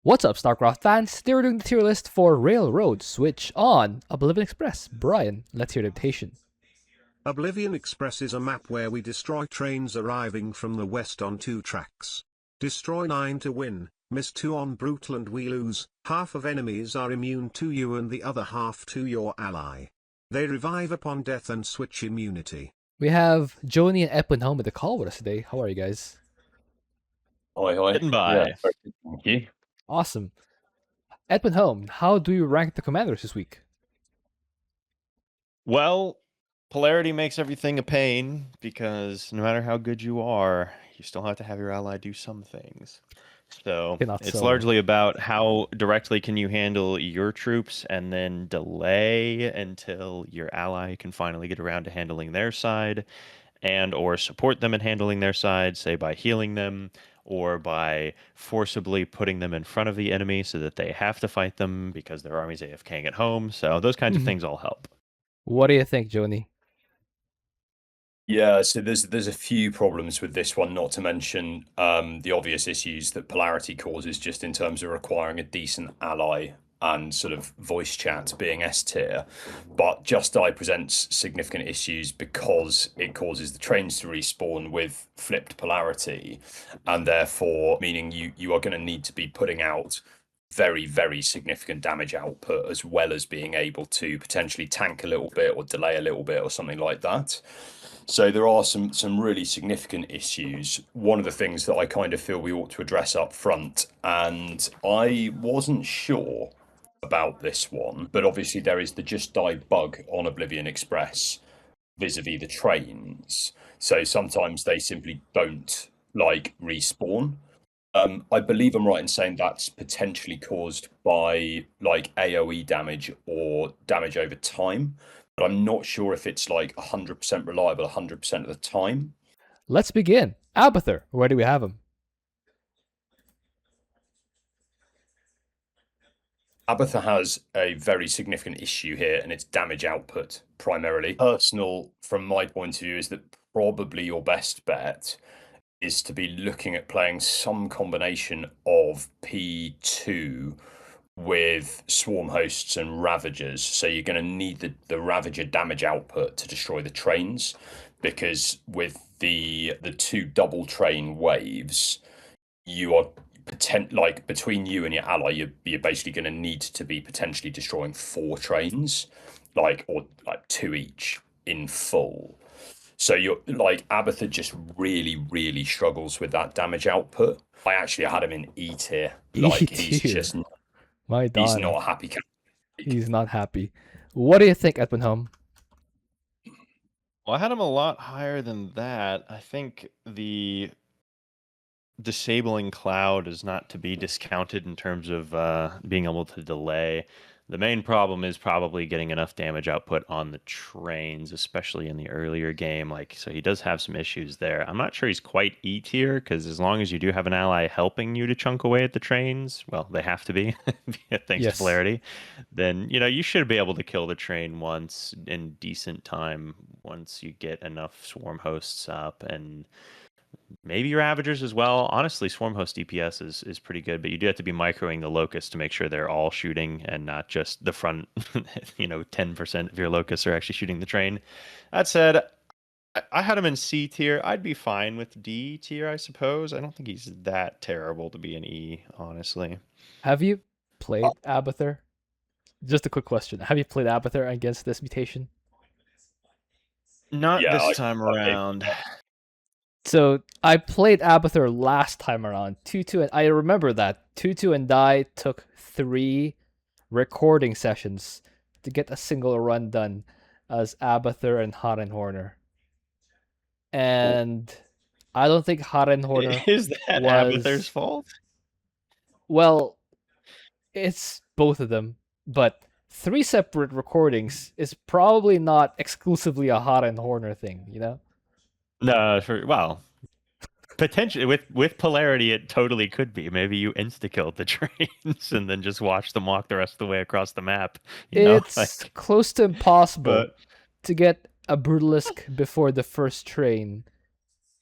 What's up, Starcraft fans? Today we're doing the tier list for RailRoad Switch on Oblivion Express. Brian, let's hear the invitation. Oblivion Express is a map where we destroy trains arriving from the west on 2 tracks. Destroy 9 to win, miss 2 on brutal and we lose. Half of enemies are immune to you and the other half to your ally. They revive upon death and switch immunity. We have Joni and Edwin home with the call with us today. How are you guys? Hi. Getting by. Yeah, very good, thank you. Awesome. Edwin home, how do you rank the commanders this week? Well, Polarity makes everything a pain because no matter how good you are, you still have to have your ally do some things. So Cannot it's solo. largely about how directly can you handle your troops and then delay until your ally can finally get around to handling their side, and or support them in handling their side, say by healing them or by forcibly putting them in front of the enemy so that they have to fight them because their army's AFKing at home. So those kinds of things all help. What do you think, Joni? Yeah, so there's a few problems with this one, not to mention the obvious issues that Polarity causes just in terms of requiring a decent ally and sort of voice chat being S tier. But Just Die presents significant issues because it causes the trains to respawn with flipped polarity, and therefore meaning you are going to need to be putting out very, very significant damage output, as well as being able to potentially tank a little bit or delay a little bit or something like that. So there are some really significant issues. One of the things that I kind of feel we ought to address up front, and I wasn't sure about this one, but obviously there is the Just Die bug on Oblivion Express vis-a-vis the trains. So sometimes they simply don't respawn. I believe I'm right in saying that's potentially caused by AoE damage or damage over time, but I'm not sure if it's 100% reliable 100% of the time. Let's begin. Abathur, where do we have him? Abathur has a very significant issue here, and it's damage output primarily. Personal, from my point of view, is that probably your best bet is to be looking at playing some combination of P2 with swarm hosts and ravagers. So you're going to need the ravager damage output to destroy the trains, because with the 2 double train waves, you are between you and your ally, you're basically going to need to be potentially destroying 4 trains, or 2 each in full. So you're Abathur just really struggles with that damage output. I actually had him in E tier. He's just he's not a happy cat. He's not happy. What do you think, Edwin home? Well, I had him a lot higher than that. I think the disabling cloud is not to be discounted in terms of being able to delay. The main problem is probably getting enough damage output on the trains, especially in the earlier game. So he does have some issues there. I'm not sure he's quite E tier, because as long as you do have an ally helping you to chunk away at the trains, well, they have to be, thanks to Polarity, then, you should be able to kill the train once in decent time once you get enough swarm hosts up, and maybe Ravagers as well. Honestly, Swarm Host DPS is pretty good, but you do have to be microing the Locusts to make sure they're all shooting and not just the front, 10% of your Locusts are actually shooting the train. That said, I had him in C tier. I'd be fine with D tier, I suppose. I don't think he's that terrible to be an E, honestly. Have you played Abathur? Just a quick question. Have you played Abathur against this mutation? Not this time around. So I played Abathur last time around, 2-2, and I remember that 2-2 and Die took 3 recording sessions to get a single run done as Abathur and Horner. And I don't think Horner is that Abathur's fault? Well, it's both of them, but 3 separate recordings is probably not exclusively a Horner thing, No, well, potentially with Polarity, it totally could be. Maybe you insta-killed the trains and then just watch them walk the rest of the way across the map. It's close to impossible to get a Brutalisk before the first train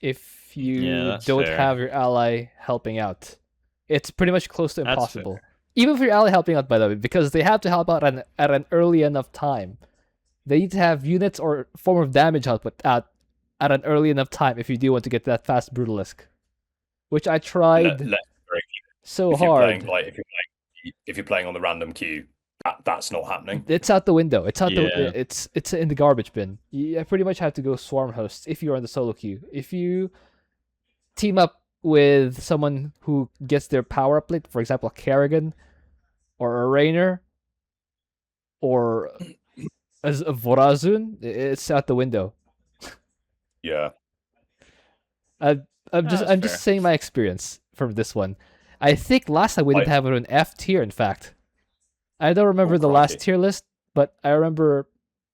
if you don't have your ally helping out. It's pretty much close to That's impossible. fair. Even for your ally helping out, by the way, because they have to help out at an early enough time. They need to have units or form of damage output at an early enough time if you do want to get that fast Brutalisk. Which I tried so if you're playing hard. if you're playing on the random queue, that's not happening. It's out the window. It's out Yeah. it's in the garbage bin. You pretty much have to go swarm hosts if you're on the solo queue. If you team up with someone who gets their power up late, for example, a Kerrigan or a Raynor or as a Vorazun, it's out the window. Yeah. I'm That's just fair. saying my experience from this one. I think last time we didn't have it in F tier. In fact, I don't remember the last crikey. tier list, but I remember.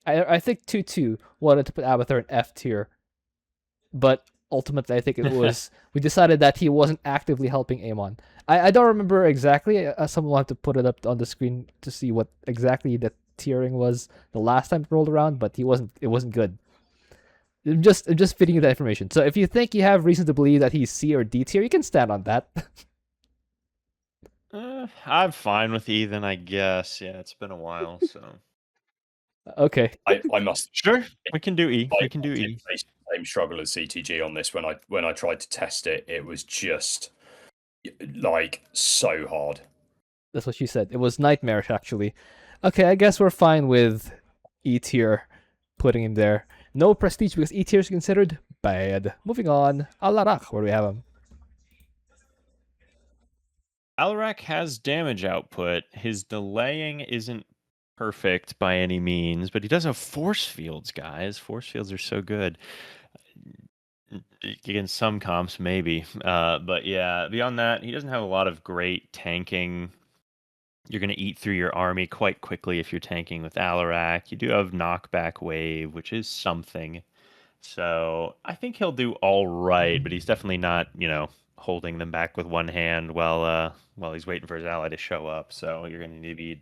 I think 2-2 wanted to put Abathur in F tier, but ultimately I think it was we decided that he wasn't actively helping Amon. I don't remember exactly. Someone wanted to put it up on the screen to see what exactly the tiering was the last time it rolled around, but he wasn't. It wasn't good. I'm just feeding you that information. So if you think you have reason to believe that he's C or D tier, you can stand on that. I'm fine with Ethan, I guess. Yeah, it's been a while, so Okay. I must sure we can do E. I We can do did E. face the same struggle as CTG on this when I tried to test it. It was just like so hard. That's what she said. It was nightmarish, actually. Okay, I guess we're fine with E tier putting him there. No prestige because E tier is considered bad. Moving on. Alarak, where do we have him? Alarak has damage output. His delaying isn't perfect by any means, but he does have force fields, guys. Force fields are so good. Against some comps, maybe. But yeah, beyond that, he doesn't have a lot of great tanking. You're going to eat through your army quite quickly if you're tanking with Alarak. You do have knockback wave, which is something. So I think he'll do all right, but he's definitely not, holding them back with one hand while he's waiting for his ally to show up. So you're going to need to be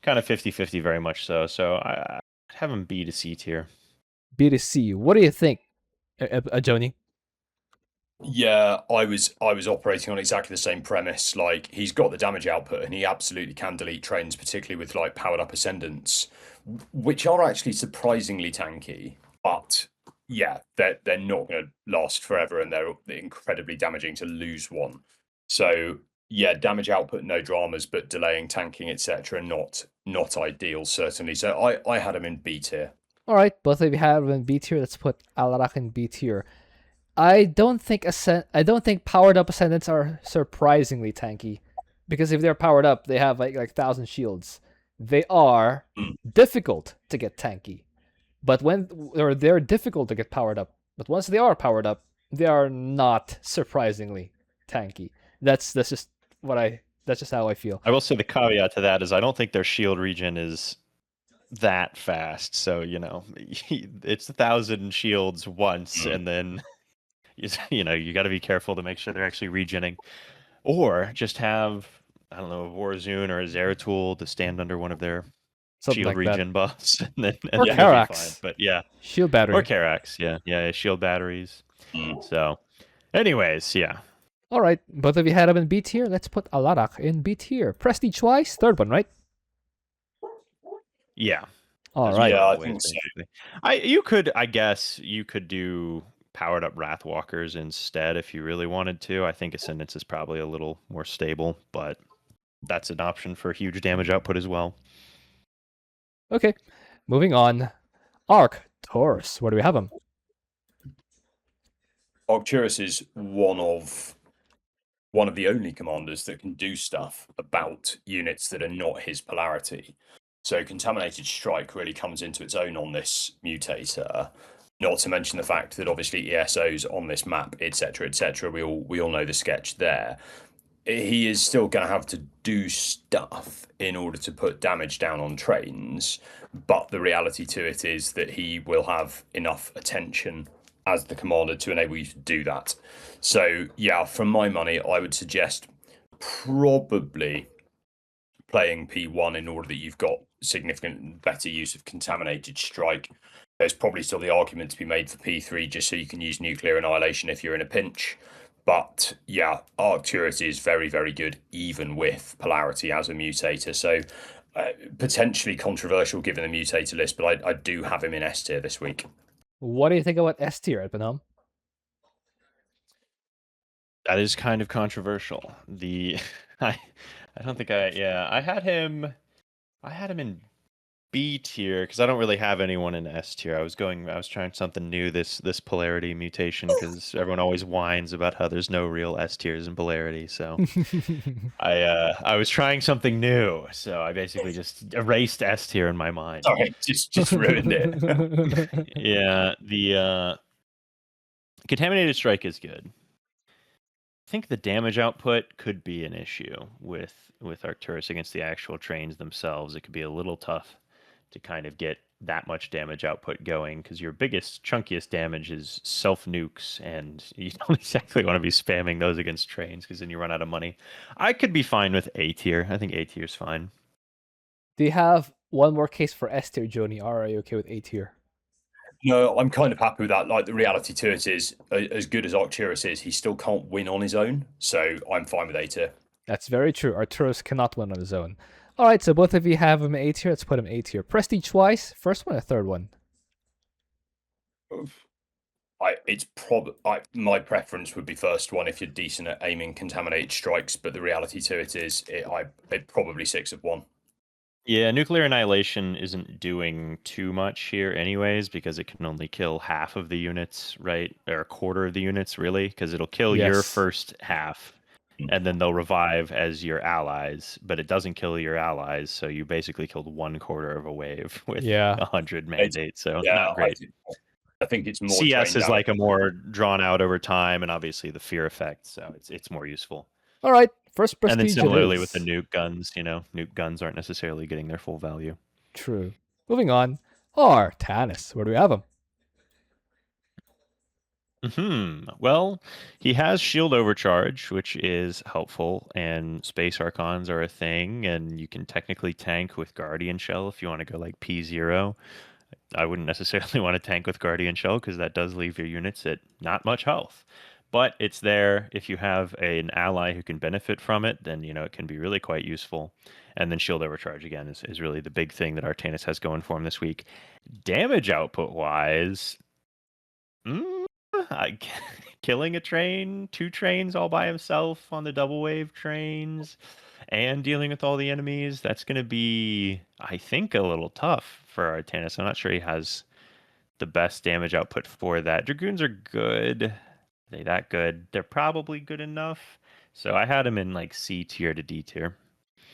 kind of 50-50 very much so. So I'd have him B to C tier. B to C. What do you think, Joni? Yeah, I was operating on exactly the same premise. Like he's got the damage output and he absolutely can delete trains, particularly with like powered up ascendants, which are actually surprisingly tanky. But yeah, they're not going to last forever and they're incredibly damaging to lose one. So yeah, damage output no dramas, but delaying, tanking, etc. not ideal certainly. So I had him in B tier. All right, both of you have him in B tier. Let's put Alarak in B tier. I don't think powered up ascendants are surprisingly tanky, because if they're powered up, they have like 1,000 shields. They are difficult to get tanky, but they're difficult to get powered up. But once they are powered up, they are not surprisingly tanky. That's just how I feel. I will say the caveat to that is I don't think their shield regen is that fast. So, it's 1,000 shields once, and then you got to be careful to make sure they're actually regening, or just have I don't know a Vorazun or a Zeratul to stand under one of their Something shield like that. regen buffs, and then Or you'll be fine. Karax. But yeah, Shield battery. or Karax, yeah, shield batteries. So, anyways, yeah. All right, both of you had him in B tier. Let's put Alarak in B tier. Prestige wise, third one, right? Yeah. All That's right. Yeah, I always think so. basically. I guess you could do powered up Wrathwalkers instead if you really wanted to. I think Ascendance is probably a little more stable, but that's an option for huge damage output as well. Okay, moving on. Arcturus, where do we have him? Arcturus is one of the only commanders that can do stuff about units that are not his polarity. So Contaminated Strike really comes into its own on this mutator. Not to mention the fact that obviously ESOs on this map, etc., etc. We all know the sketch there. He is still going to have to do stuff in order to put damage down on trains, but the reality to it is that he will have enough attention as the commander to enable you to do that. So yeah, from my money, I would suggest probably playing P1 in order that you've got significant better use of Contaminated Strike. There's probably still the argument to be made for P3 just so you can use Nuclear Annihilation if you're in a pinch. But yeah, Arcturus is very, very good, even with Polarity as a mutator. So potentially controversial given the mutator list, but I do have him in S tier this week. What do you think about S tier, Edpenham? That is kind of controversial. I don't think I had him in B tier because I don't really have anyone in S tier. I was trying something new this Polarity mutation because everyone always whines about how there's no real S tiers in Polarity. So I was trying something new. So I basically just erased S tier in my mind. Sorry, just ruined it. Yeah, the Contaminated Strike is good. I think the damage output could be an issue with Arcturus against the actual trains themselves. It could be a little tough to kind of get that much damage output going because your biggest, chunkiest damage is self nukes, and you don't exactly want to be spamming those against trains because then you run out of money. I could be fine with A tier. I think A tier is fine. Do you have one more case for S tier, Joni, or are you okay with A tier? No, I'm kind of happy with that. Like, the reality to it is, as good as Arcturus is, he still can't win on his own. So I'm fine with A tier. That's very true. Arcturus cannot win on his own. All right, so both of you have him A tier. Let's put him A tier. Prestige wise, first one or third one? My preference would be first one if you're decent at aiming contaminated strikes, but the reality to it is, it probably 6 of 1. Yeah, nuclear annihilation isn't doing too much here anyways because it can only kill half of the units, right? Or a quarter of the units, really, because it'll kill your Yes. first half and then they'll revive as your allies, but it doesn't kill your allies, so you basically killed 1/4 of a wave with Yeah. 100 mandates, so Yeah, not great. I think it's more CS train is damage. like a more drawn out over time, and obviously the fear effect, so it's more useful. All right, first prestige. And then similarly it with the is. nuke guns, nuke guns aren't necessarily getting their full value. True. Moving on. Artanis. Where do we have him? Well, he has shield overcharge, which is helpful, and space archons are a thing, and you can technically tank with Guardian Shell if you want to go like P0. I wouldn't necessarily want to tank with Guardian Shell because that does leave your units at not much health. But it's there if you have an ally who can benefit from it, then it can be really quite useful. And then shield overcharge again is really the big thing that Artanis has going for him this week. Damage output wise, killing a train, 2 trains all by himself on the double wave trains, and dealing with all the enemies, that's going to be, I think, a little tough for Artanis. I'm not sure he has the best damage output for that. Dragoons are good. Are they that good? They're probably good enough. So I had him in like C tier to D tier.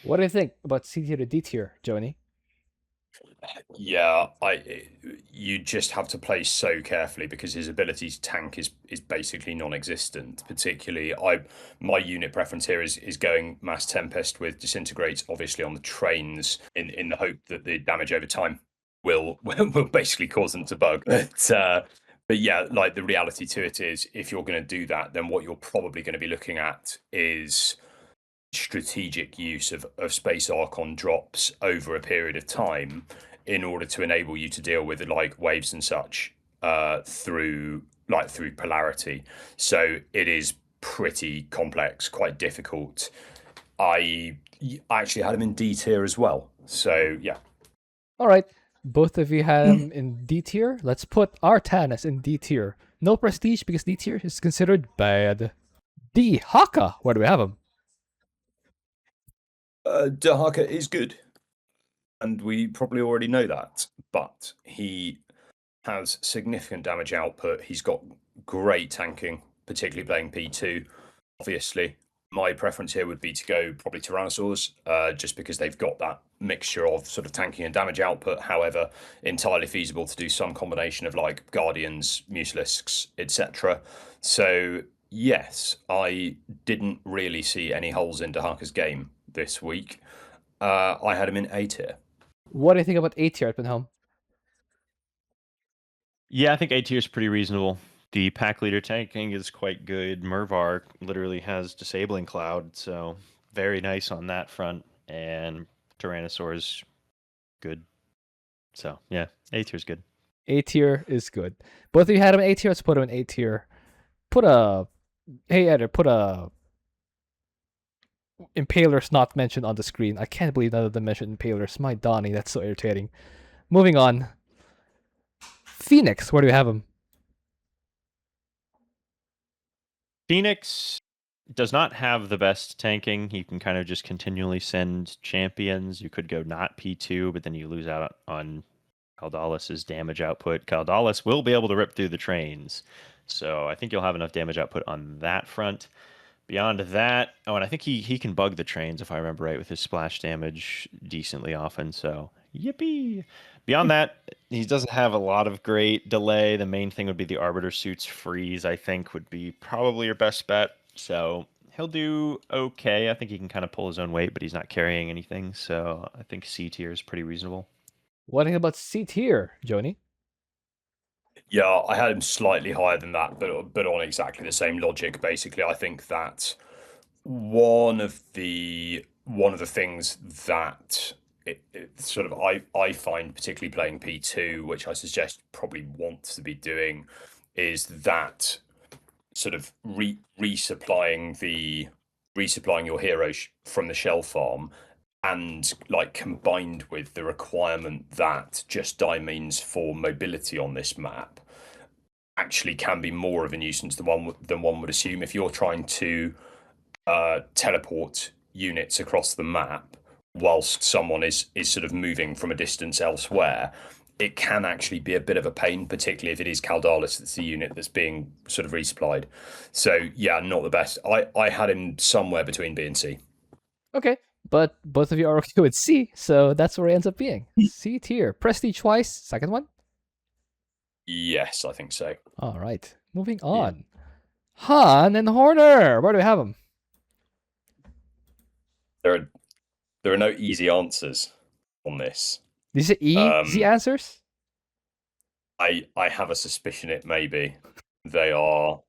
What do you think about C tier to D tier, Joni? Yeah, you just have to play so carefully because his ability to tank is basically non-existent. Particularly, my unit preference here is going Mass Tempest with Disintegrates, obviously on the trains, in the hope that the damage over time will basically cause them to bug. But yeah, like, the reality to it is, if you're going to do that, then what you're probably going to be looking at is strategic use of space archon drops over a period of time in order to enable you to deal with like waves and such through Polarity. So it is pretty complex, quite difficult. I actually had him in D tier as well. So yeah. All right, both of you had him in D tier. Let's put Artanis in D tier. No prestige because D tier is considered bad. Dehaka. Where do we have him? Dehaka is good, and we probably already know that, but he has significant damage output. He's got great tanking, particularly playing P2. Obviously, my preference here would be to go probably Tyrannosaurs, just because they've got that mixture of sort of tanking and damage output. However, entirely feasible to do some combination of like Guardians, Mutalisks, etc. So yes, I didn't really see any holes in Dehaka's game this week. I had him in A tier. What do you think about A tier, Edpenham? Yeah, I think A tier is pretty reasonable. The pack leader tanking is quite good. Mervar literally has disabling cloud, so very nice on that front. And Tyrannosaur's good. So yeah, A tier is good. A tier is good. Both of you had him in A tier. Let's put him in A tier. Put a Hey, editor, put a Impalers not mentioned on the screen. I can't believe none of them mentioned Impalers. My Donnie, that's so irritating. Moving on. Fenix, where do we have him? Phoenix does not have the best tanking. You can kind of just continually send champions. You could go not P2, but then you lose out on Kaldalis's damage output. Kaldalis will be able to rip through the trains. So I think you'll have enough damage output on that front. Beyond that, oh, and I think he can bug the trains, if I remember right, with his splash damage decently often. So, yippee! Beyond that, he doesn't have a lot of great delay. The main thing would be the Arbiter Suit's freeze, I think, would be probably your best bet. So, he'll do okay. I think he can kind of pull his own weight, but he's not carrying anything. So, I think C tier is pretty reasonable. What about C tier, Joni? Yeah, I had him slightly higher than that, but on exactly the same logic. Basically, I think that one of the things that it sort of I find particularly playing P2, which I suggest probably wants to be doing, is that sort of resupplying your heroes from the shell farm, and like combined with the requirement that just die means for mobility on this map actually can be more of a nuisance than one would assume. If you're trying to teleport units across the map whilst someone is sort of moving from a distance elsewhere, it can actually be a bit of a pain, particularly if it is Kaldalis that's the unit that's being sort of resupplied. So yeah, not the best. I had him somewhere between B and C. Okay, but both of you are okay with C, so that's where he ends up being. C tier. Prestige twice, second one? Yes, I think so. All right, moving on. Han and Horner, where do we have them? There are no easy answers on this. Did you say easy answers? I have a suspicion it may be. They are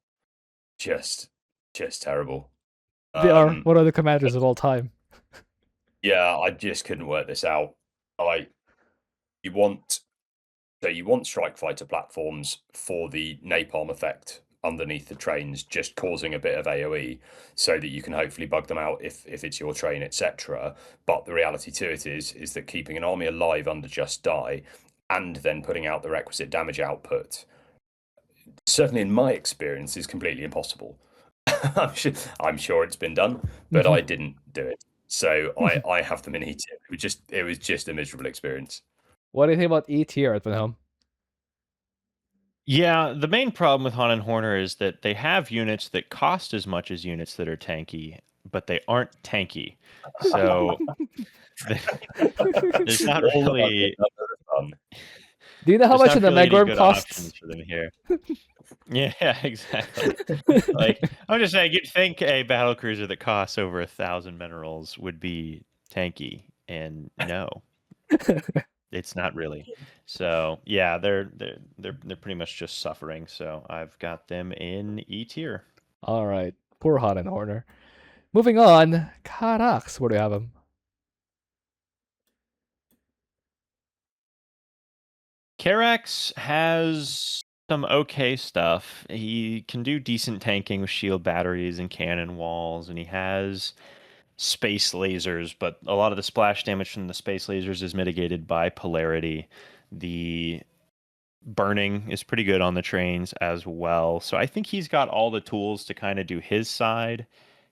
just terrible. They are one of the commanders of all time. Yeah, I just couldn't work this out. You want strike fighter platforms for the napalm effect underneath the trains, just causing a bit of AoE, so that you can hopefully bug them out if it's your train, etc. But the reality to it is that keeping an army alive under just die, and then putting out the requisite damage output, certainly in my experience, is completely impossible. I'm sure it's been done, but I didn't do it. So I have them in E tier. It was just a miserable experience. What do you think about E tier at home? Yeah, the main problem with Han and Horner is that they have units that cost as much as units that are tanky, but they aren't tanky. So there's not really. Do you know how much the Megorm costs? For them here. Yeah, exactly. Like, I'm just saying, you'd think a battle cruiser that costs over 1,000 minerals would be tanky, and no, it's not really. So yeah, they're pretty much just suffering. So I've got them in E tier. All right, poor Han and Horner. Moving on, Karax, where do you have him? Karax has some okay stuff. He can do decent tanking with shield batteries and cannon walls, and he has space lasers, but a lot of the splash damage from the space lasers is mitigated by polarity. The burning is pretty good on the trains as well. So I think he's got all the tools to kind of do his side.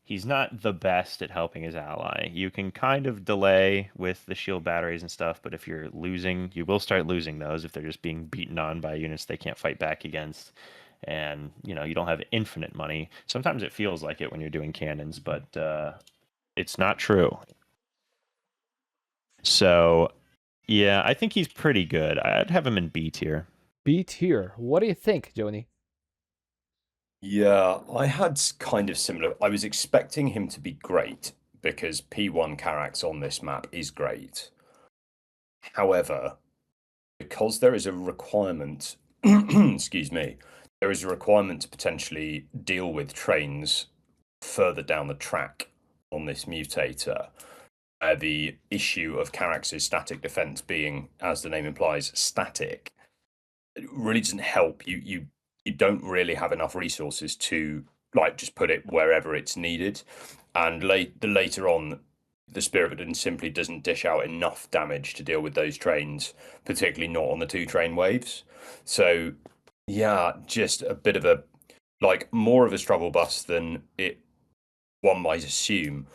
He's not the best at helping his ally. You can kind of delay with the shield batteries and stuff, but if you're losing, you will start losing those if they're just being beaten on by units they can't fight back against. And, you don't have infinite money. Sometimes it feels like it when you're doing cannons, but it's not true. So, yeah, I think he's pretty good. I'd have him in B tier. B tier. What do you think, Joni? Yeah, I had kind of similar. I was expecting him to be great because P1 Karax on this map is great. However, because there is a requirement, excuse me, there is a requirement to potentially deal with trains further down the track on this mutator. The issue of Karax's static defense being, as the name implies, static, it really doesn't help. You don't really have enough resources to like just put it wherever it's needed. And later on, the Spirit simply doesn't dish out enough damage to deal with those trains, particularly not on the 2 train waves. So yeah, just a bit of a like more of a struggle bus than one might assume.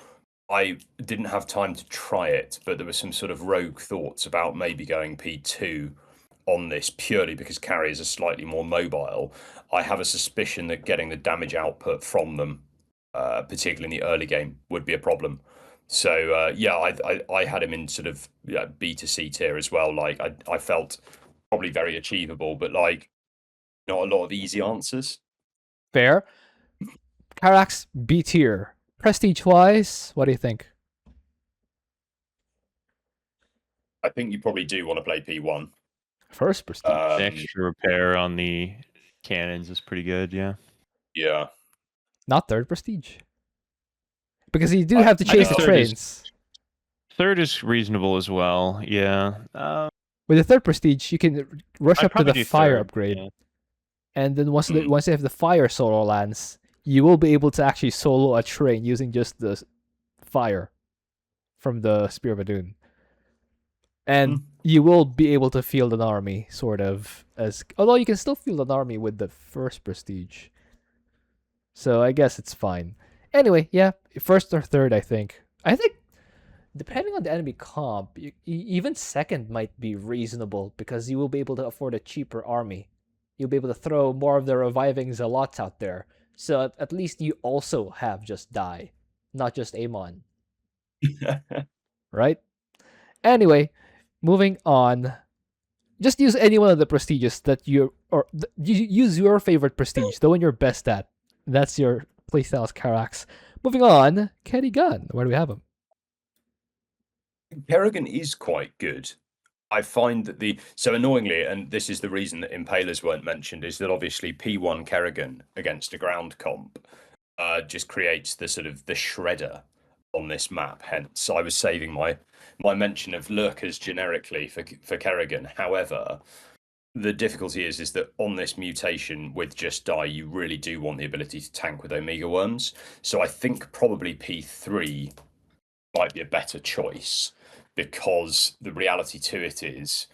I didn't have time to try it, but there were some sort of rogue thoughts about maybe going P2 on this purely because carriers are slightly more mobile. I have a suspicion that getting the damage output from them, particularly in the early game, would be a problem. So yeah, I had him in sort of B to C tier as well. Like I felt probably very achievable, but like not a lot of easy answers. Fair. Karax B tier. Prestige wise, what do you think? I think you probably do want to play P1. First prestige. The extra repair on the cannons is pretty good, yeah. Yeah. Not third prestige. Because you do have to I chase think the third is- trains. Third is reasonable as well, yeah. With the third prestige, you can rush I'd up to probably the do fire third, upgrade. yeah. And then once you have the fire solo lands, you will be able to actually solo a train using just the fire from the Spear of Adun. And you will be able to field an army, sort of, although you can still field an army with the first prestige. So I guess it's fine. Anyway, yeah, first or third, I think. I think, depending on the enemy comp, even second might be reasonable because you will be able to afford a cheaper army. You'll be able to throw more of the reviving zealots out there. So at least you also have just die, not just Amon. Right? Anyway, moving on. Just use any one of the prestiges that use your favorite prestige, the one you're best at. That's your playstyle as Karax. Moving on, Kerrigan. Where do we have him? Kerrigan is quite good. I find that so annoyingly, and this is the reason that impalers weren't mentioned, is that obviously P1 Kerrigan against a ground comp just creates the sort of the shredder on this map. Hence, I was saving my mention of lurkers generically for Kerrigan. However, the difficulty is that on this mutation with just die, you really do want the ability to tank with Omega Worms. So I think probably P3 might be a better choice, because the reality to it is,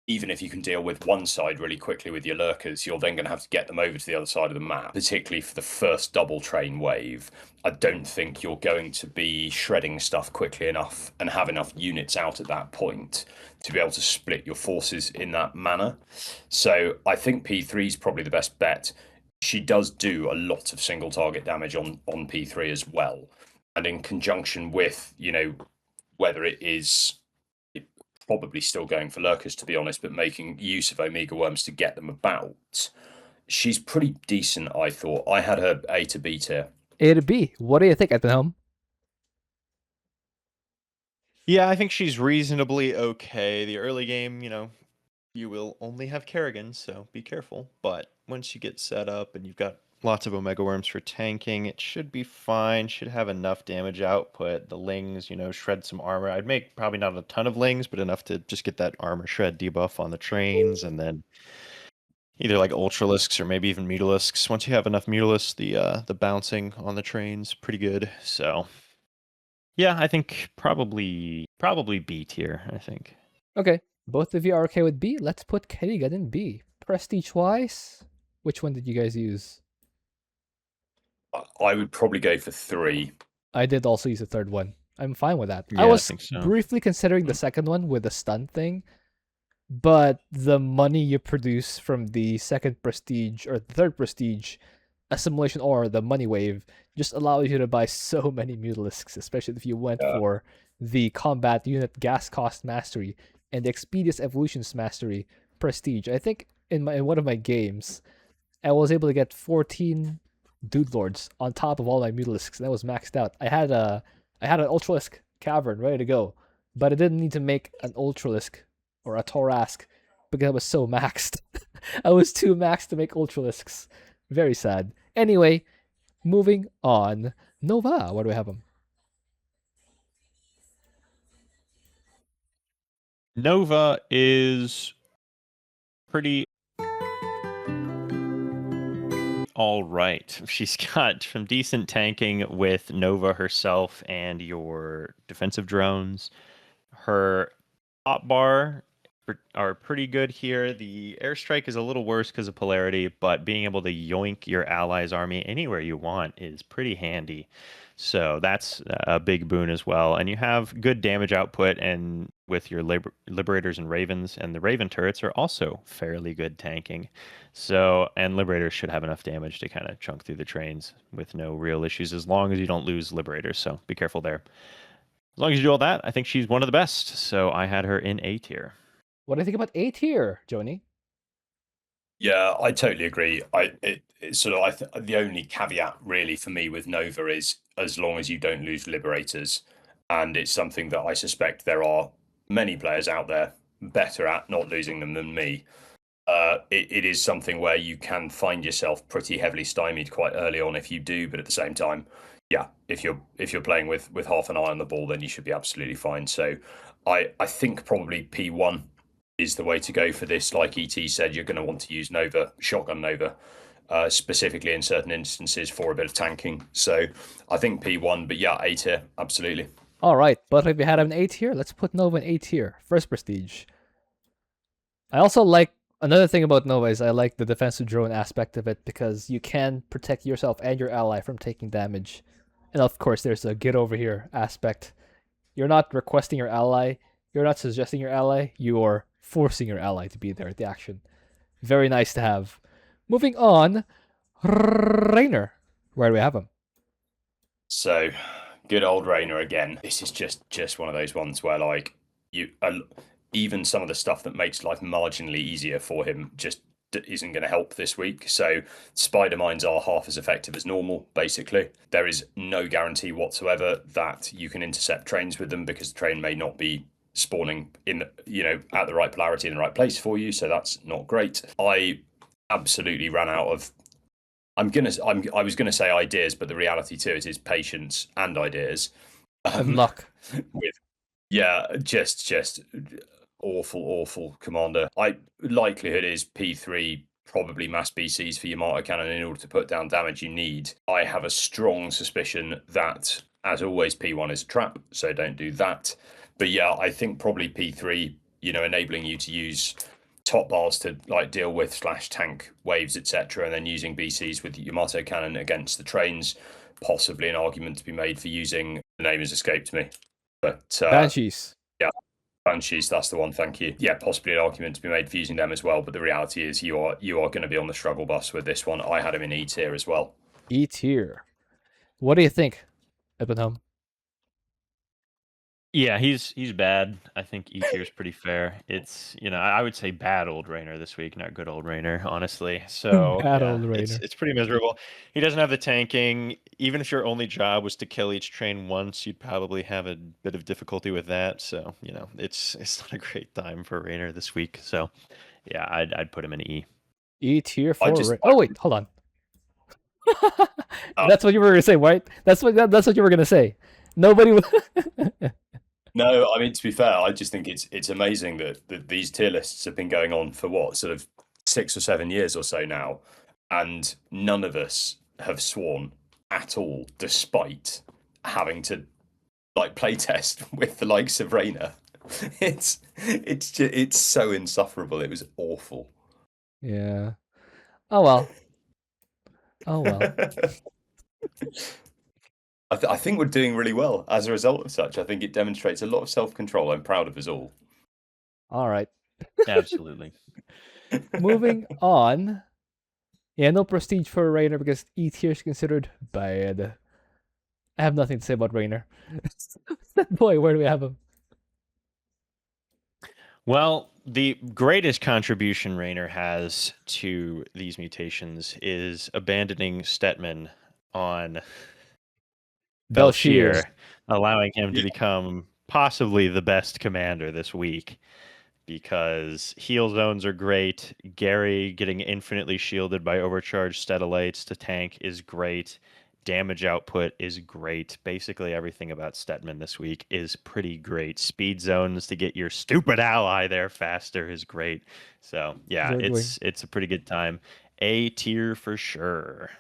even if you can deal with one side really quickly with your lurkers, you're then going to have to get them over to the other side of the map, particularly for the first double train wave. I don't think you're going to be shredding stuff quickly enough and have enough units out at that point to be able to split your forces in that manner. So I think P3 is probably the best bet. She does do a lot of single target damage on P3 as well. And in conjunction with, whether it is probably still going for lurkers, to be honest, but making use of Omega Worms to get them about, she's pretty decent, I thought. I had her A to B tier. A to B. What do you think, at the helm? Yeah, I think she's reasonably okay. The early game, you will only have Kerrigan, so be careful. But once you get set up and you've got lots of Omega Worms for tanking, it should be fine. Should have enough damage output. The Lings, shred some armor. I'd make probably not a ton of Lings, but enough to just get that armor shred debuff on the trains, and then either like Ultralisks or maybe even Mutalisks. Once you have enough Mutalisks, the bouncing on the train's pretty good. So yeah, I think probably B tier, I think. Okay, both of you are okay with B. Let's put Kerrigan in B. Prestige-wise, which one did you guys use? I would probably go for 3. I did also use the third one. I'm fine with that. Yeah, I was think so. briefly considering the second one with the stun thing, but the money you produce from the second prestige or the third prestige assimilation or the money wave just allows you to buy so many Mutalisks, especially if you went for the combat unit gas cost mastery and the Expedious Evolutions mastery prestige. I think in one of my games, I was able to get 14 Dude Lords on top of all my Mutalisks, and that was maxed out. I had an Ultralisk Cavern ready to go, but I didn't need to make an Ultralisk or a Torask because I was so maxed. I was too maxed to make Ultralisks. Very sad. Anyway, moving on. Nova, where do we have him? Nova is pretty all right. She's got some decent tanking with Nova herself and your defensive drones. Her top bar are pretty good here. The airstrike is a little worse because of polarity, but being able to yoink your allies' army anywhere you want is pretty handy. So that's a big boon as well. And you have good damage output and with your Liberators and Ravens, and the Raven turrets are also fairly good tanking. So, and Liberators should have enough damage to kind of chunk through the trains with no real issues as long as you don't lose Liberators. So be careful there. As long as you do all that, I think she's one of the best. So I had her in A tier. What do you think about A tier, Joni? Yeah, I totally agree. The only caveat really for me with Nova is as long as you don't lose Liberators, and it's something that I suspect there are many players out there better at not losing them than me. It is something where you can find yourself pretty heavily stymied quite early on if you do, but at the same time, yeah, if you're playing with half an eye on the ball, then you should be absolutely fine. So I think probably P1 is the way to go for this. Like ET said, you're going to want to use Nova, shotgun Nova, specifically in certain instances for a bit of tanking. So I think P1, but yeah, A tier, absolutely. All right, but if we had an A tier, let's put Nova in A tier. First prestige. I also like another thing about Nova is I like the defensive drone aspect of it because you can protect yourself and your ally from taking damage. And of course, there's a get over here aspect. You're not requesting your ally, you're not suggesting your ally, you're forcing your ally to be there at the action. Very nice to have. Moving on, Raynor. Where do we have him? So, good old Raynor again. This is just one of those ones where like even some of the stuff that makes life marginally easier for him just isn't going to help this week. So spider mines are half as effective as normal. Basically, there is no guarantee whatsoever that you can intercept trains with them because the train may not be spawning in at the right polarity in the right place for you. So that's not great. I absolutely ran out of. I was gonna say ideas, but the reality to it is patience and ideas. And luck. With just awful commander. Likelihood is P3 probably mass BCs for your mortar cannon in order to put down damage you need. I have a strong suspicion that, as always, P1 is a trap, so don't do that. But yeah, I think probably P3, enabling you to use top bars to like deal with /tank waves, etc., and then using BCs with your mortar cannon against the trains. Possibly an argument to be made for using, the name has escaped me, but Banshees. Yeah, Banshees, that's the one, thank you. Yeah, possibly an argument to be made for using them as well, but the reality is you are going to be on the struggle bus with this one. I had him in E tier as well. E tier. What do you think, Ebenholm? Yeah, he's bad. I think E tier is pretty fair. It's I would say bad old Raynor this week, not good old Raynor, honestly. So Bad yeah, old Raynor. it's pretty miserable. He doesn't have the tanking. Even if your only job was to kill each train once, you'd probably have a bit of difficulty with that. So it's not a great time for Raynor this week. So yeah, I'd put him in E. E tier for oh wait, hold on. That's what you were gonna say, right? That's what you were gonna say. Nobody would. No, I mean, to be fair, I just think it's amazing that these tier lists have been going on for what, sort of 6 or 7 years or so now, and none of us have Swann at all, despite having to like playtest with the likes of Raynor. It's so insufferable. It was awful. Yeah. Oh well. Oh well. I think we're doing really well as a result of such. I think it demonstrates a lot of self-control. I'm proud of us all. All right. Absolutely. Moving on. Yeah, no prestige for Raynor because E tier is considered bad. I have nothing to say about Raynor. Boy, where do we have him? Well, the greatest contribution Raynor has to these mutations is abandoning Stetmann on Belshir, allowing him to become possibly the best commander this week. Because heal zones are great. Gary getting infinitely shielded by overcharged Steadilates to tank is great. Damage output is great. Basically everything about Stetmann this week is pretty great. Speed zones to get your stupid ally there faster is great. So yeah, it's a pretty good time. A tier for sure.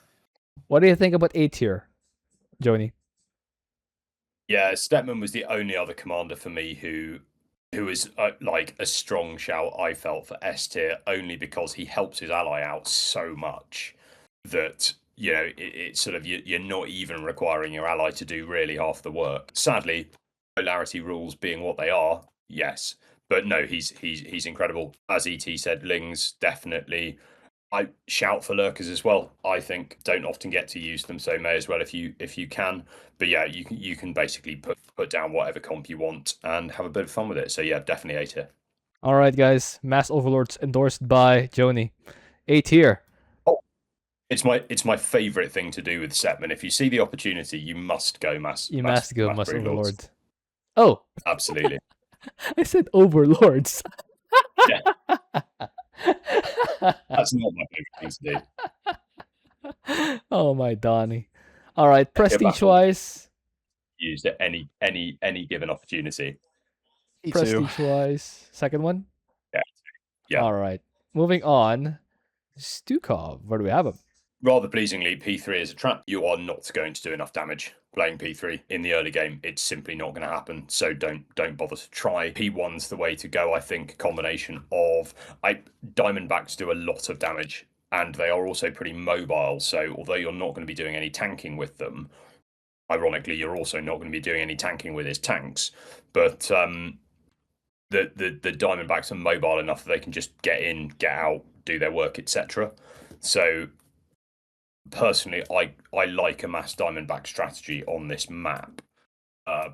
What do you think about A tier, Joni? Yeah, Stetmann was the only other commander for me who was like a strong shout I felt for S tier, only because he helps his ally out so much that it's sort of you're not even requiring your ally to do really half the work. Sadly, polarity rules being what they are, yes, but no, he's incredible. As ET said, Lings definitely. I shout for lurkers as well. I think don't often get to use them, so may as well if you can. But yeah, you can basically put down whatever comp you want and have a bit of fun with it. So yeah, definitely A tier. All right, guys. Mass Overlords endorsed by Joni. A tier. Oh, it's my favorite thing to do with Stetmann. If you see the opportunity, you must go You must go Mass Broodlords. Overlord. Oh, Absolutely. I said Overlords. Yeah. That's not my favorite thing to do. Oh my Donnie. All right, prestige wise. Used at any given opportunity. Prestige wise. Second one? Yeah. Yeah. All right. Moving on. Stukov. Where do we have him? Rather pleasingly, P3 is a trap. You are not going to do enough damage playing P3 in the early game. It's simply not going to happen. So don't bother to try. P1's the way to go, I think. Combination of Diamondbacks do a lot of damage, and they are also pretty mobile. So although you're not going to be doing any tanking with them, ironically, you're also not going to be doing any tanking with his tanks. But the Diamondbacks are mobile enough that they can just get in, get out, do their work, etc. So personally, I like a mass Diamondback strategy on this map,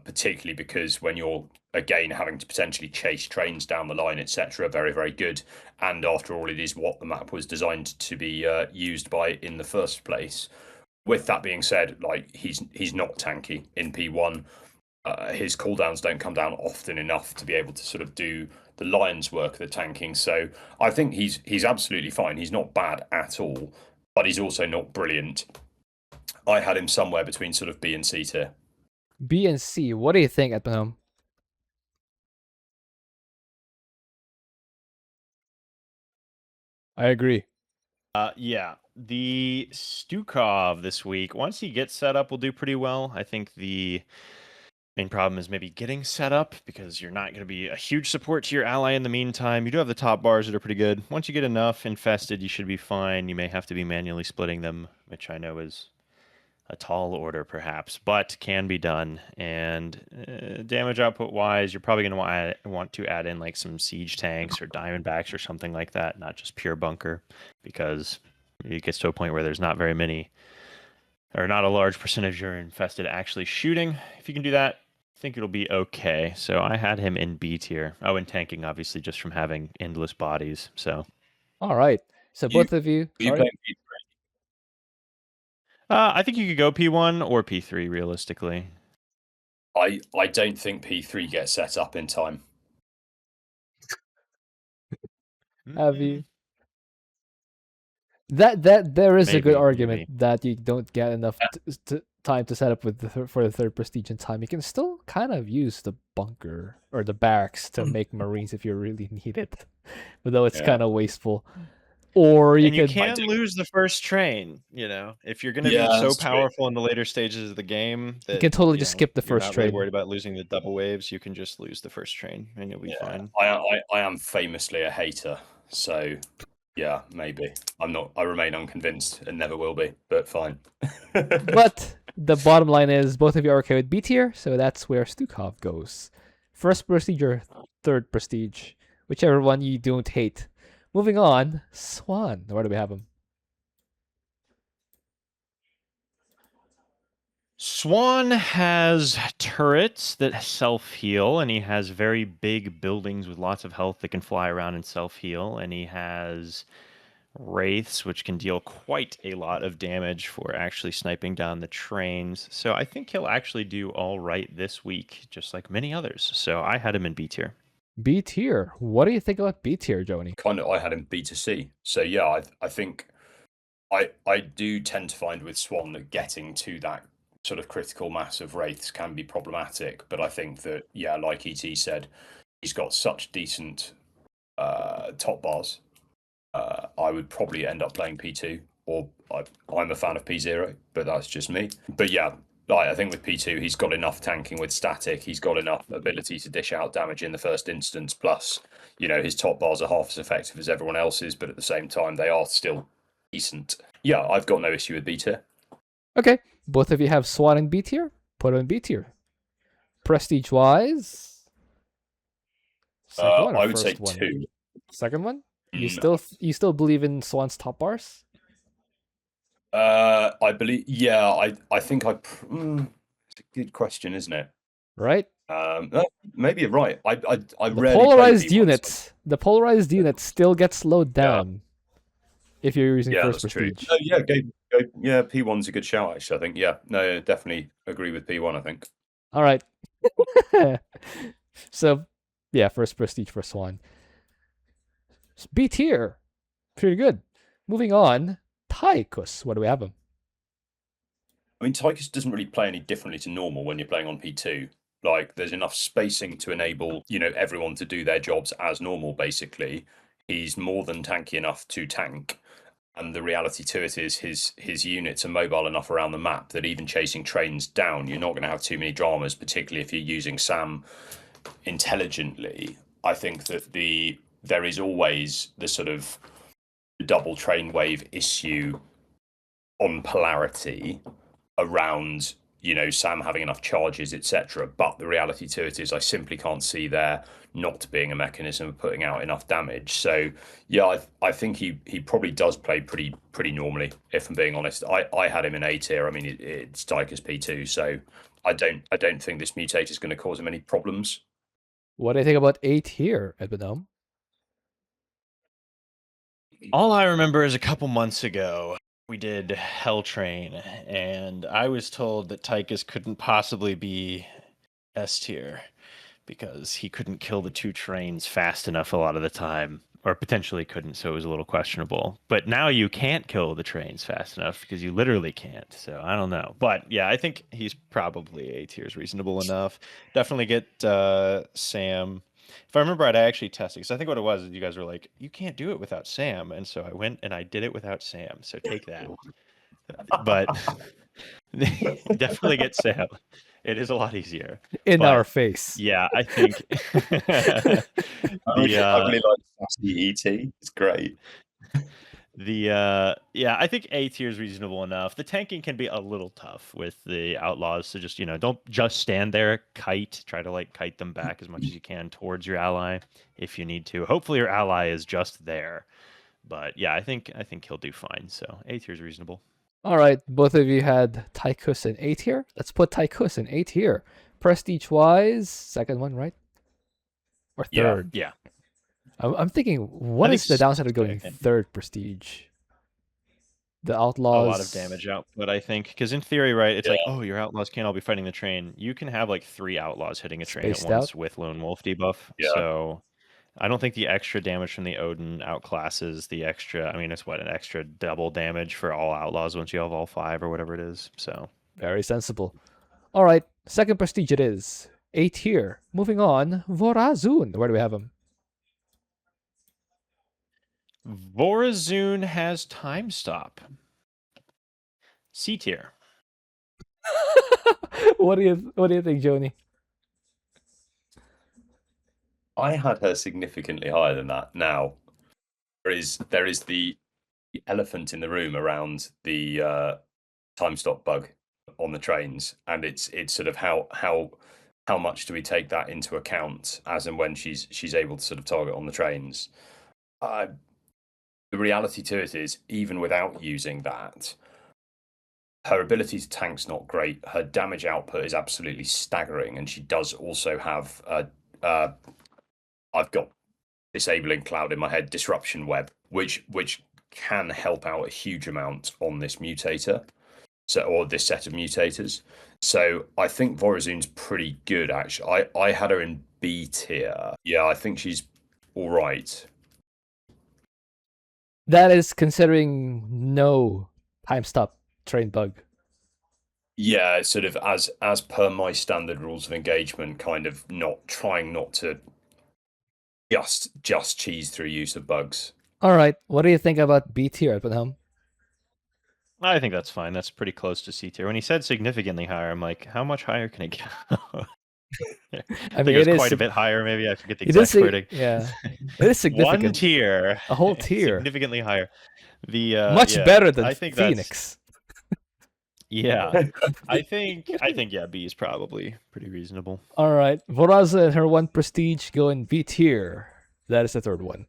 particularly because when you're again having to potentially chase trains down the line, etc. Very, very good. And after all, it is what the map was designed to be used by in the first place. With that being said, like he's not tanky in P1. His cooldowns don't come down often enough to be able to sort of do the lion's work of the tanking. So I think he's absolutely fine. He's not bad at all, but he's also not brilliant. I had him somewhere between sort of B and C tier. B and C. What do you think at the moment? I agree. Yeah, the Stukov this week, once he gets set up, will do pretty well. I think the main problem is maybe getting set up because you're not going to be a huge support to your ally in the meantime. You do have the top bars that are pretty good. Once you get enough infested, you should be fine. You may have to be manually splitting them, which I know is a tall order perhaps, but can be done. And damage output wise, you're probably going to want to add in like some siege tanks or diamondbacks or something like that, not just pure bunker, because it gets to a point where there's not very many or not a large percentage you're infested actually shooting. If you can do that, I think it'll be okay. So I had him in B tier. Oh, and tanking obviously just from having endless bodies. So all right. So both of you. Sorry. I think you could go P1 or P3 realistically. I don't think P3 gets set up in time. Have you? That there is a good argument that you don't get enough time to set up with for the third prestige in time. You can still kind of use the bunker or the barracks to make marines if you really need it, but though it's kind of wasteful. Or you can lose the first train, if you're going to be so powerful in the later stages of the game that you can totally just skip the first train. You're not really worried about losing the double waves. You can just lose the first train and you'll be fine. I am famously a hater, so yeah, maybe. I remain unconvinced and never will be, but fine. But the bottom line is both of you are okay with B tier, so that's where Stukov goes. First prestige or third prestige, whichever one you don't hate. Moving on, Swann. Where do we have him? Swann has turrets that self-heal, and he has very big buildings with lots of health that can fly around and self-heal, and he has wraiths, which can deal quite a lot of damage for actually sniping down the trains. So I think he'll actually do all right this week, just like many others. So I had him in B tier. B tier. What do you think about B tier, Joni? I had him B to C. So yeah, I think I do tend to find with Swann that getting to that sort of critical mass of wraiths can be problematic. But I think that, yeah, like ET said, he's got such decent top bars I would probably end up playing P2, or I'm a fan of P0, but that's just me. But yeah, I think with P2, he's got enough tanking with static. He's got enough ability to dish out damage in the first instance. Plus, his top bars are half as effective as everyone else's, but at the same time, they are still decent. Yeah, I've got no issue with B tier. Okay, both of you have Swann in B tier. Put him in B tier. Prestige wise, second one or I would say first one? 2. Second one. You Mm. still believe in Swann's top bars? I believe, yeah, I think it's a good question, isn't it? Right. Maybe you're right. I The rarely play P1, so- the polarized unit still gets slowed down if you're using Yeah, first that's true. prestige. No, yeah, yeah, P1's a good shout, actually. I think, yeah, no, definitely agree with P1. I think. All right. So, yeah, first prestige for Swann. B tier, pretty good. Moving on, Tychus. What do we have him? I mean, Tychus doesn't really play any differently to normal when you're playing on P2. Like, there's enough spacing to enable, everyone to do their jobs as normal, basically. He's more than tanky enough to tank. And the reality to it is his units are mobile enough around the map that even chasing trains down, you're not going to have too many dramas, particularly if you're using Sam intelligently. I think that there is always the sort of double train wave issue on Polarity around Sam having enough charges, etc. But the reality to it is I simply can't see there not being a mechanism of putting out enough damage. So yeah, I think he probably does play pretty normally, if I'm being honest. I had him in A tier. I mean, it's Tychus P2, so I don't think this mutate is going to cause him any problems. What do you think about A tier, Edwin? All I remember is a couple months ago, we did Hell Train, and I was told that Tychus couldn't possibly be S tier because he couldn't kill the 2 trains fast enough a lot of the time, or potentially couldn't, so it was a little questionable. But now you can't kill the trains fast enough because you literally can't, so I don't know. But yeah, I think he's probably A tier is reasonable enough. Definitely get Sam. If I remember right, I actually tested, because I think what it was is you guys were like, you can't do it without Sam, and so I went and I did it without Sam, so take that. But definitely get Sam. It is a lot easier. In But our face. yeah, I think I really like Sassy ET. It's great. Yeah, I think A tier is reasonable enough. The tanking can be a little tough with the outlaws, so just don't just stand there, try to kite them back as much as you can towards your ally if you need to. Hopefully your ally is just there. But yeah, I think he'll do fine. So A tier is reasonable. All right, both of you had Tychus in A tier. Let's put Tychus in A tier. Prestige wise, second one, right? Or third? Yeah. I'm thinking, what is the downside of going third prestige? The outlaws. A lot of damage output, I think, because in theory, right, it's like, oh, your outlaws can't all be fighting the train. You can have 3 outlaws hitting a train at once with Lone Wolf debuff. Yeah. So I don't think the extra damage from the Odin outclasses the extra. I mean, it's an extra double damage for all outlaws once you have all 5 or whatever it is. So very sensible. All right, second prestige it is. A tier. Moving on, Vorazun. Where do we have him? Vorazun has time stop. C tier. What do you think, Joni? I had her significantly higher than that. Now, there is the elephant in the room around the time stop bug on the trains, and it's sort of how much do we take that into account as and when she's able to sort of target on the trains. The reality to it is, even without using that, her ability to tank's not great. Her damage output is absolutely staggering, and she does also have I've got disabling cloud in my head, disruption web, which can help out a huge amount on this mutator, or this set of mutators. So I think Vorazun's pretty good, actually. I had her in B tier. Yeah, I think she's all right. That is considering no time stop train bug. Yeah, sort of as per my standard rules of engagement, kind of trying not to just cheese through use of bugs. All right. What do you think about B tier at Wilhelm? I think that's fine. That's pretty close to C tier. When he said significantly higher, I'm like, how much higher can it go? I I think mean, it was quite a bit higher, maybe. I forget the exact wording. yeah, it is One significant. tier, A whole tier. significantly higher. The Much yeah, better than I think that's Phoenix. yeah. I think yeah, B is probably pretty reasonable. All right. Vorazun and her one prestige go in B tier. That is the third one.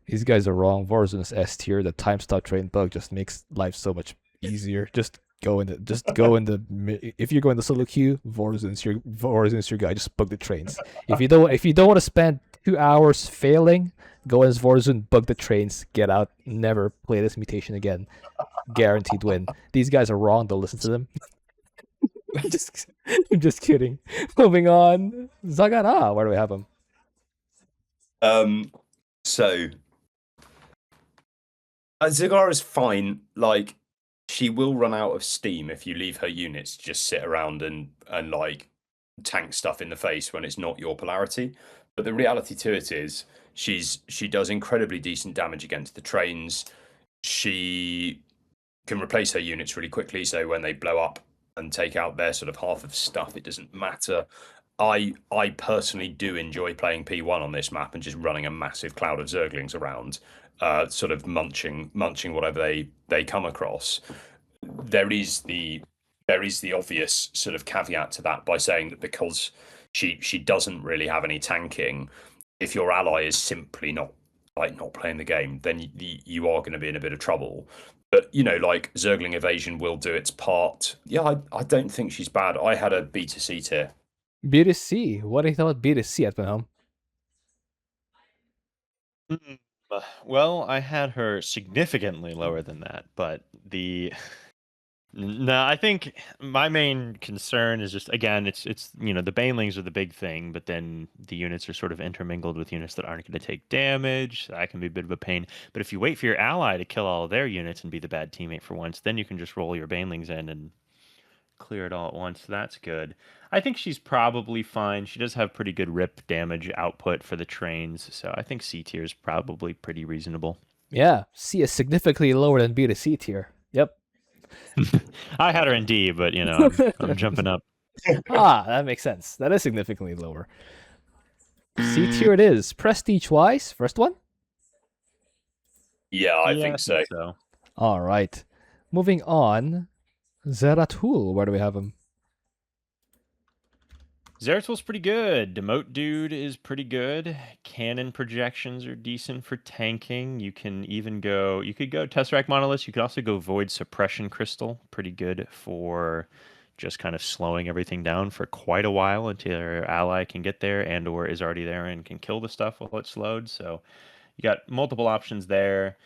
These guys are wrong. Vorazun is S tier. The time stop train bug just makes life so much easier. Just go in the. If you're going to solo queue, Vorazun's your guy. Just bug the trains. If you don't want to spend 2 hours failing, go as Vorazun, bug the trains, get out, never play this mutation again. Guaranteed win. These guys are wrong. Don't listen to them. I'm just kidding. Moving on. Zagara, where do we have him? So Zagara's fine. Like, she will run out of steam if you leave her units just sit around and like tank stuff in the face when it's not your polarity. But the reality to it is she does incredibly decent damage against the trains. She can replace her units really quickly, so when they blow up and take out their sort of half of stuff, it doesn't matter. I personally do enjoy playing P1 on this map and just running a massive cloud of Zerglings around, sort of munching whatever they come across. There is the obvious sort of caveat to that by saying that because she doesn't really have any tanking, if your ally is simply not playing the game, then you are going to be in a bit of trouble. But like Zergling evasion will do its part. Yeah, I don't think she's bad. I had a B to C tier. B to C. What do you think about B to C at Wilhelm? Well, I had her significantly lower than that, but no, I think my main concern is just, again, it's the banelings are the big thing, but then the units are sort of intermingled with units that aren't going to take damage. That can be a bit of a pain. But if you wait for your ally to kill all of their units and be the bad teammate for once, then you can just roll your banelings in and clear it all at once. That's good. I think she's probably fine. She does have pretty good rip damage output for the trains, so I think C tier is probably pretty reasonable. Yeah, C is significantly lower than B to C tier. Yep. I had her in D, but I'm jumping up. That makes sense. That is significantly lower. C tier it is. Prestige wise, first one? Yeah, I think so. All right. Moving on. Zeratul, where do we have him? Zeratul's pretty good. Demote Dude is pretty good. Cannon projections are decent for tanking. You could go Tesseract Monolith. You could also go Void Suppression Crystal. Pretty good for just kind of slowing everything down for quite a while until your ally can get there and or is already there and can kill the stuff while it's slowed. So you got multiple options there.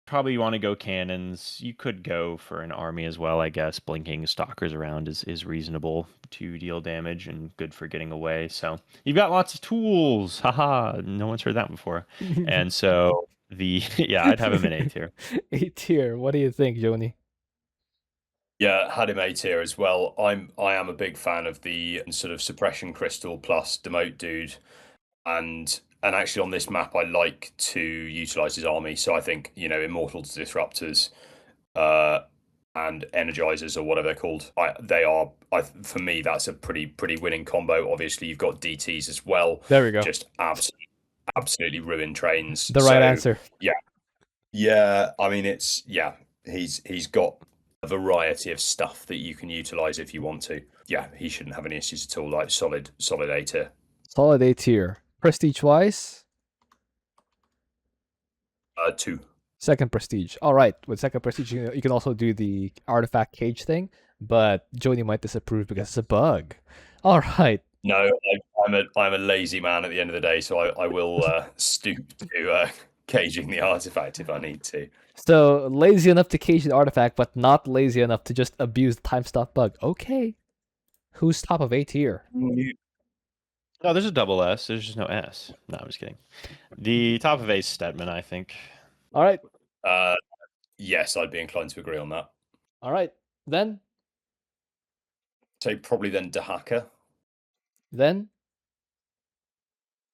Probably you want to go cannons. You could go for an army as well, I guess. Blinking stalkers around is reasonable to deal damage and good for getting away. So you've got lots of tools. Haha, no one's heard that before. And so I'd have him in A tier. A tier. What do you think, Joni? Yeah, had him A tier as well. I am a big fan of the sort of suppression crystal plus demote dude, and actually on this map I like to utilize his army. So I think immortals, disruptors, and energizers or whatever they're called. For me that's a pretty winning combo. Obviously you've got DTs as well. There we go. Just absolutely ruin trains. The right answer. Yeah. I mean he's got a variety of stuff that you can utilize if you want to. Yeah, he shouldn't have any issues at all. Like solid A tier. Solid A tier. Prestige wise? 2. Second prestige. All right. With second prestige, you can also do the artifact cage thing, but Joni might disapprove because it's a bug. All right. No, I'm a lazy man at the end of the day, so I will stoop to caging the artifact if I need to. So lazy enough to cage the artifact, but not lazy enough to just abuse the time stop bug. Okay. Who's top of A tier? No, there's a double S. There's just no S. No, I'm just kidding. The top of A is Stetmann, I think. All right. Yes, I'd be inclined to agree on that. All right. Then? So probably then Dehaka. Then?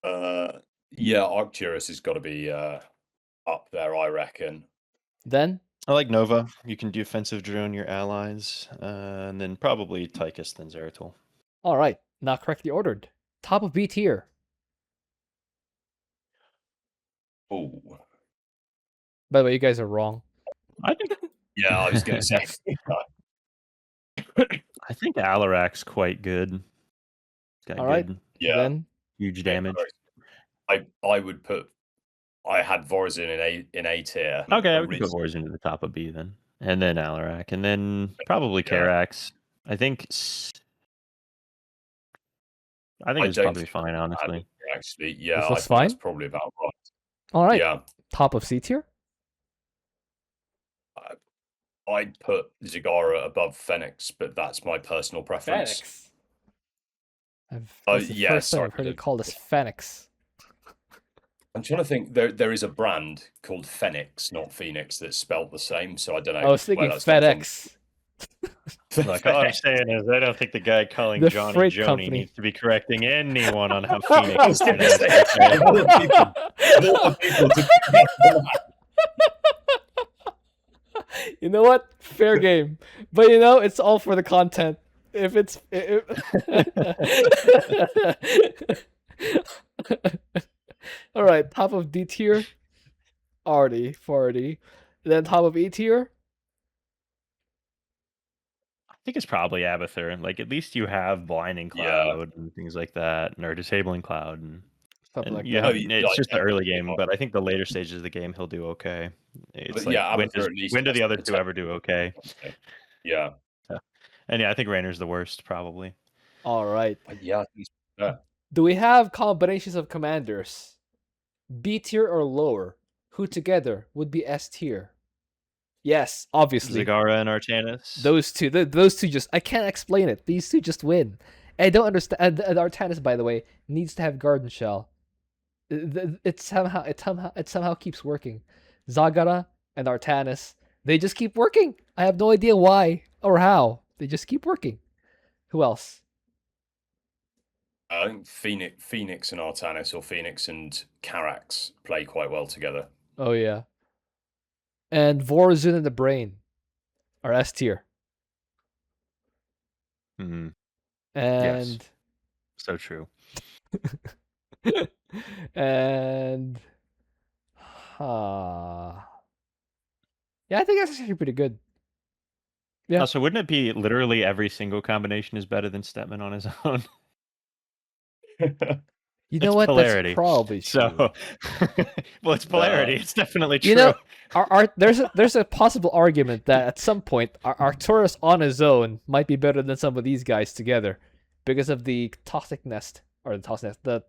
Yeah, Arcturus has got to be up there, I reckon. Then I like Nova. You can defensive drone your allies, and then probably Tychus, then Zeratul. all right, not correctly ordered. Top of B tier. Ooh. By the way, you guys are wrong. I think Yeah, I was going to say. I think Alarak's quite good. It's got All right. good, Yeah. Then huge damage. I would put. I had Vorazun in A tier. Okay, I would put Vorazun to the top of B then, and then Alarak, and then probably Yeah. Karax. I think it's probably fine, honestly. Actually, yeah, This I looks think that's fine? probably about right. all right. Yeah, Top of C tier. I'd put Zagara above Fenix, but that's my personal preference. That's the yeah, first time sorry, I've heard it called as Fenix. I'm trying to think. There is a brand called Fenix, not Phoenix, that's spelled the same. So I don't know. I was thinking where that's come FedEx. from. Like, all I'm saying is, I don't think the guy calling The Johnny freight Joni company. needs to be correcting anyone on how Phoenix is gonna pronounced. say, Okay? more people to- You know what? Fair game. But you know, it's all for the content. If it's all right, top of D tier, already 40. Then top of E tier, I think it's probably Abathur. Like, at least you have blinding Yeah. cloud and things like that, or disabling cloud, and something like you that. have, Oh, it's like, just the early game. yeah. But I think the later stages of the game he'll do okay. It's But like, yeah, when Abathur at least do has the other the two ever do okay? Yeah. And yeah, I think Raynor's the worst, probably. All right. Yeah. Do we have combinations of commanders, B tier or lower, who together would be S tier? Yes, obviously. Zagara and Artanis. Those two, those two just, I can't explain it. These two just win. I don't understand. And Artanis, by the way, needs to have Garden Shell. It somehow keeps working. Zagara and Artanis, they just keep working. I have no idea why or how. They just keep working. Who else? I think Phoenix and Artanis, or Phoenix and Karax play quite well together. Oh yeah. And Vorazun and the Brain are S tier. Mm-hmm. And So true. and yeah, I think that's actually pretty good. Yeah. So wouldn't it be literally every single combination is better than Stetmann on his own? You know It's what? Polarity. That's probably true. So, well, it's Polarity. It's definitely true. You know, there's a possible argument that at some point Arcturus on his own might be better than some of these guys together because of the toxic nest or the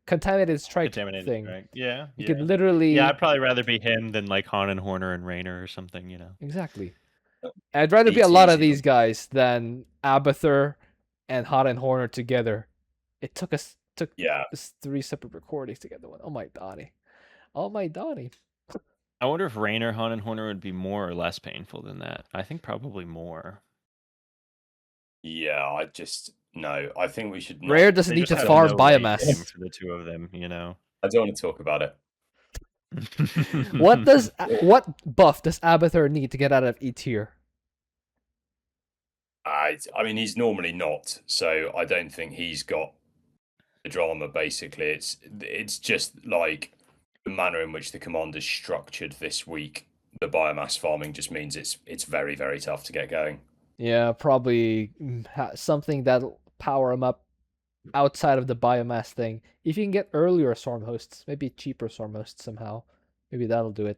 contaminated strike thing. Strike. Yeah. You could literally. Yeah, I'd probably rather be him than like Han and Horner and Raynor or something. You know. Exactly. I'd rather be a lot of these guys than Abathur and Han and Horner together. It took us 3 separate recordings to get the one. Oh my Donnie. I wonder if Raynor, Han, and Horner would be more or less painful than that. I think probably more. Yeah, I think we should. Rare doesn't need to farm biomass for the two of them. You know. I don't want to talk about it. What buff does Abathur need to get out of E tier? I mean, he's normally not, so I don't think he's got the drama. Basically, it's just like the manner in which the commander's structured this week. The biomass farming just means it's very, very tough to get going. Yeah, probably something that'll power him up outside of the biomass thing. If you can get earlier swarm hosts, maybe cheaper swarm hosts somehow, maybe that'll do it.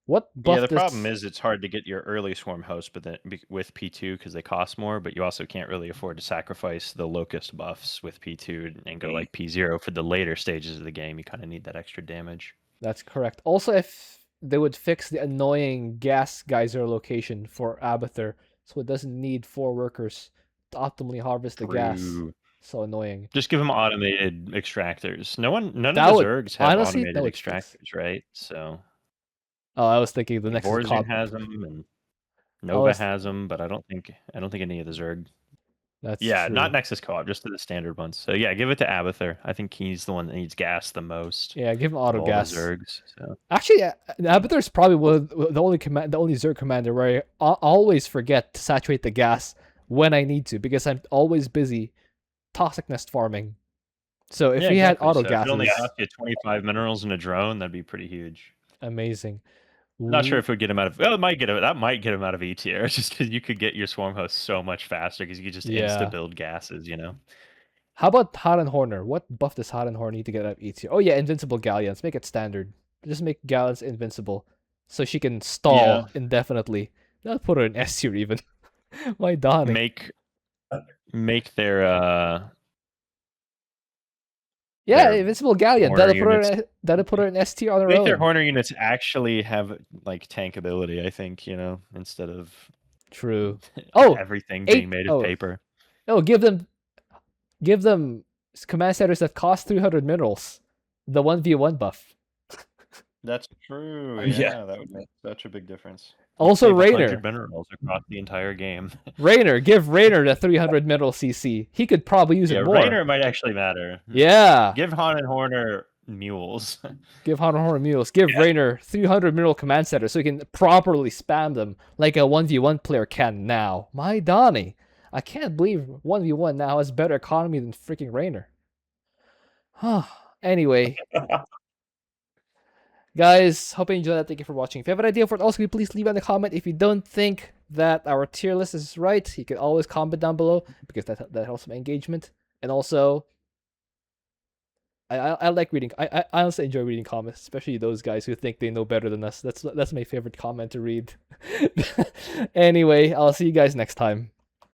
What buff? Yeah, the problem is it's hard to get your early swarm host, but then with P2 because they cost more. But you also can't really afford to sacrifice the locust buffs with P2 and go like P0 for the later stages of the game. You kind of need that extra damage. That's correct. Also, if they would fix the annoying gas geyser location for Abathur, so it doesn't need 4 workers to optimally harvest the gas. So annoying. Just give them automated extractors. None of the Zergs have automated extractors, right? So. Oh, I was thinking the next Vorazun has them, and Nova has them, but I don't think any of the Zerg. That's Yeah, true. not Nexus co-op, just the standard ones. So yeah, give it to Abathur. I think he's the one that needs gas the most. Yeah, give him Of auto all the gas. Zergs. So. Actually, Abathur is probably the only Zerg commander where I always forget to saturate the gas when I need to because I'm always busy toxic nest farming. So if Yeah, he had exactly. auto So if it only gases, cost you 25 minerals and a drone, that'd be pretty huge. amazing. Not sure if it would get him out of. Well, it might get him. That might get him out of E tier. Just because you could get your swarm host so much faster because you could just insta Yeah. build gases. You know. How about Horner? What buff does Horner need to get out of E tier? Oh yeah, invincible galleons. Make it standard. Just make galleons invincible, so she can stall Yeah. indefinitely. Not put her in S tier even. Why Donnie? Make their Yeah, their invincible galleon. Horner That'll put her in S tier on her make own. their Horner units actually have like tank ability. I think instead of True. Oh, everything 8 being made of paper. Oh, give them command centers that cost 300 minerals. The 1v1 buff. That's true. Yeah. That would make such a big difference. Also Save 100 Raynor. minerals across the entire game. Raynor, give Raynor the 300 mineral CC. He could probably use it more. Raynor might actually matter. Yeah. Give Han and Horner mules. Give Han and Horner mules. Give Raynor 300 mineral command centers so he can properly spam them like a 1v1 player can now. My Donnie. I can't believe 1v1 now has better economy than freaking Raynor. Anyway. Guys, hope you enjoyed that. Thank you for watching. If you have an idea for it, also please leave it in the comment. If you don't think that our tier list is right, you can always comment down below because that helps my engagement. And also, I like reading. I honestly enjoy reading comments, especially those guys who think they know better than us. That's my favorite comment to read. Anyway, I'll see you guys next time.